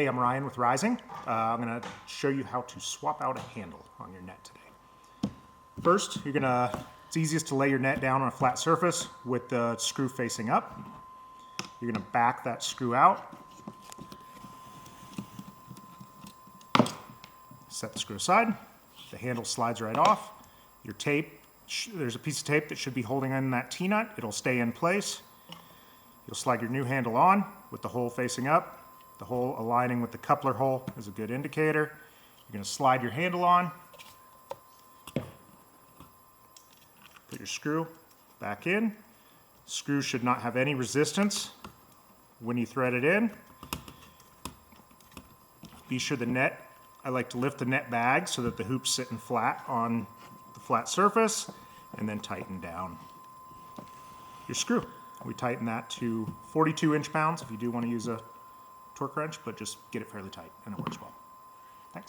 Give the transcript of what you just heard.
Hey, I'm Ryan with Rising. I'm going to show you how to swap out a handle on your net today. First, it's easiest to lay your net down on a flat surface with the screw facing up. You're going to back that screw out. Set the screw aside. The handle slides right off. Your tape, there's a piece of tape that should be holding in that T-nut. It'll stay in place. You'll slide your new handle on with the hole facing up. The hole aligning with the coupler hole is a good indicator. You're going to slide your handle on. Put your screw back in. Screw should not have any resistance when you thread it in. Be sure I like to lift the net bag so that the hoop's sitting flat on the flat surface, and then tighten down your screw. We tighten that to 42 inch-pounds if you do want to use a torque wrench, but just get it fairly tight and it works well.